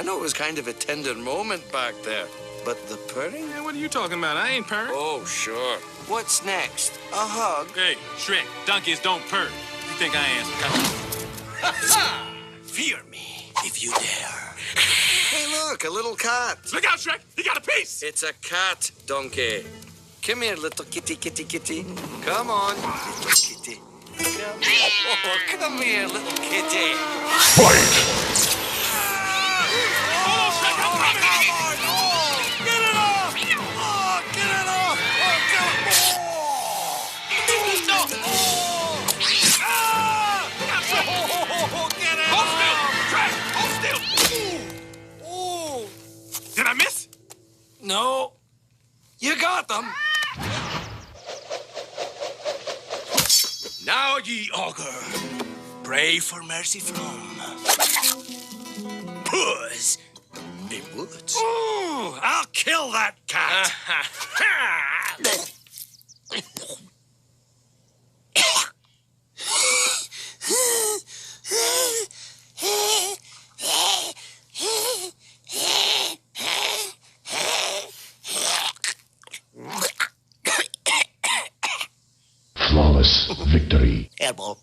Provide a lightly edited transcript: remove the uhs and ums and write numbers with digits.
know it was kind of a tender moment back there, but the purring? Yeah, what are you talking about? I ain't purring. Oh, sure. What's next? A hug? Hey, Shrek, donkeys don't purr. You think I am some Fear me, if you dare. Hey, look, a little cat. Look out, Shrek! He got a piece! It's a cat, donkey. Come here, little kitty, kitty, kitty. Come on, little kitty. Oh, come here, little kitty. Hold on, Shrek, I'm coming! Get it off! Oh, get it off! Get it Hold off! still! Shrek, hold still! Oh! Did I miss? No. You got them. Now, ye augur, pray for mercy from Puss in Boots. Ooh, I'll kill that cat. Flawless victory. Elbow.